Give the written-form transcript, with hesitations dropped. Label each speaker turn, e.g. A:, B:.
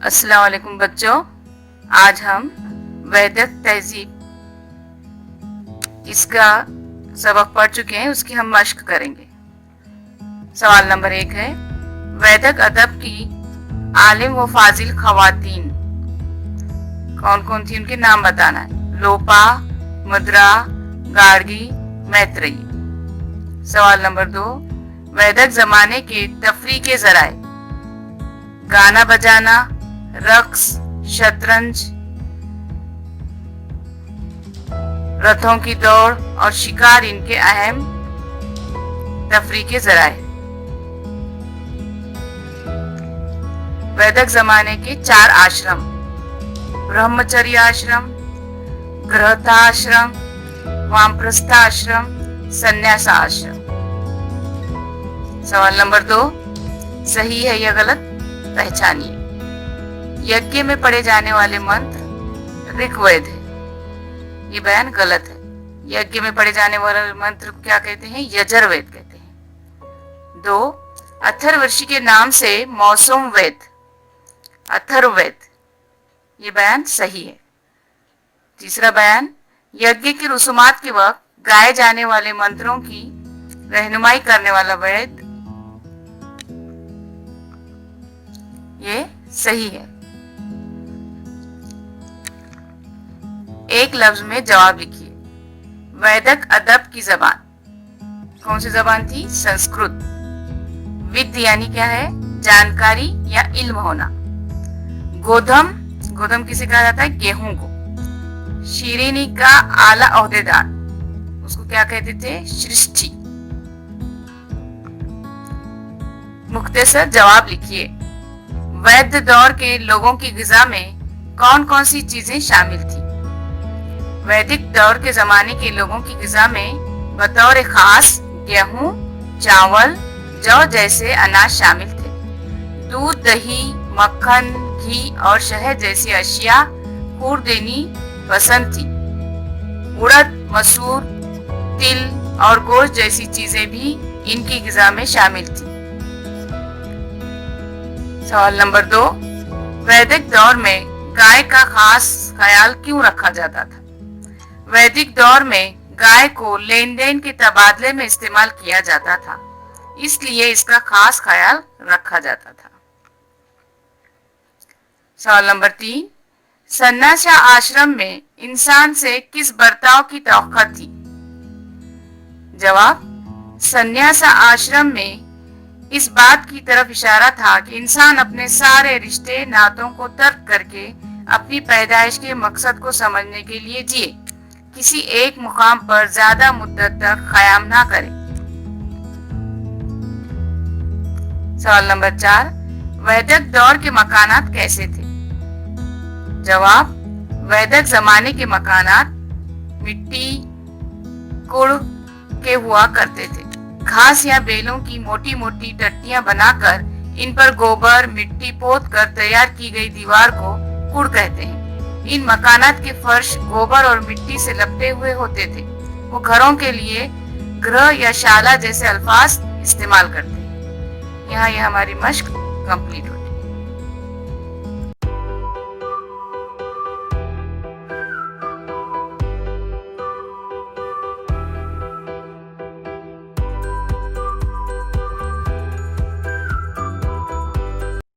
A: अस्सलाम वालेकुम बच्चों, आज हम वैदिक तहजीब इसका सबक पढ़ चुके हैं, उसकी हम मश्क करेंगे। सवाल नंबर 1 है, वैदिक अदब की आलिम व फाजिल खवातीन कौन कौन थी, उनके नाम बताना है। लोपा, मद्रा, गार्गी, मैत्रेयी। सवाल नंबर 2, वैदिक जमाने के तफरी के जराए गाना बजाना, रक्स, शतरंज, रथों की दौड़ और शिकार इनके अहम तफरी के जराए। वैदिक जमाने के 4 आश्रम, ब्रह्मचर्य आश्रम, गृहस्थाश्रम, वामप्रस्थ आश्रम, संन्यास आश्रम। सवाल नंबर 2, सही है या गलत पहचानिए। यज्ञ में पढ़े जाने वाले मंत्र ऋग्वेद है, ये बयान गलत है। यज्ञ में पढ़े जाने वाले मंत्र क्या कहते हैं? यजुर्वेद कहते हैं। 2, अथर्वशीर के नाम से मौसम वेद अथर्ववेद, ये बयान सही है। तीसरा बयान, यज्ञ की रसूमात के वक्त गाए जाने वाले मंत्रों की रहनुमाई करने वाला वेद, ये सही है। एक लफ्ज में जवाब लिखिए। वैदिक अदब की जबान कौन सी जबान थी? संस्कृत। विद्य यानी क्या है? जानकारी या इल्म होना। गोधम, गोधम किसे कहा जाता है? गेहूं को। शीरीनी का आला ओहदेदार, उसको क्या कहते थे? सृष्टि। मुख्तसर जवाब लिखिए। वैद्य दौर के लोगों की ग़िज़ा में कौन कौन सी चीजें शामिल थी? वैदिक दौर के जमाने के लोगों की ग़िज़ा में बतौर खास गेहूं, चावल, जौ जैसे अनाज शामिल थे। दूध, दही, मक्खन, घी और शहद जैसी अशिया खूर देनी पसंद थी। उड़द, मसूर, तिल और गोश्त जैसी चीजें भी इनकी ग़िज़ा में शामिल थी। सवाल नंबर 2, वैदिक दौर में गाय का खास ख्याल क्यों रखा जाता था? वैदिक दौर में गाय को लेन देन के तबादले में इस्तेमाल किया जाता था, इसलिए इसका खास ख्याल रखा जाता था। सवाल नंबर 3, संन्यास आश्रम में इंसान से किस बर्ताव की तवक्को थी? जवाब, संन्यास आश्रम में इस बात की तरफ इशारा था कि इंसान अपने सारे रिश्ते नातों को तर्क करके अपनी पैदाइश के मकसद को समझने के लिए जिए, किसी एक मुकाम पर ज्यादा मुद्दत तक क़याम ना करे। सवाल नंबर 4, वैदिक दौर के मकानात कैसे थे? जवाब, वैदिक जमाने के मकानात मिट्टी, कुड़ के हुआ करते थे। घास या बेलों की मोटी मोटी टट्टियां बनाकर इन पर गोबर, मिट्टी पोत कर तैयार की गई दीवार को कुड़ कहते हैं। इन मकानात के फर्श गोबर और मिट्टी से लपटे हुए होते थे। वो घरों के लिए गृह या शाला जैसे अल्फाज इस्तेमाल करते हैं। यहाँ यह हमारी मश्क कंप्लीट हुई।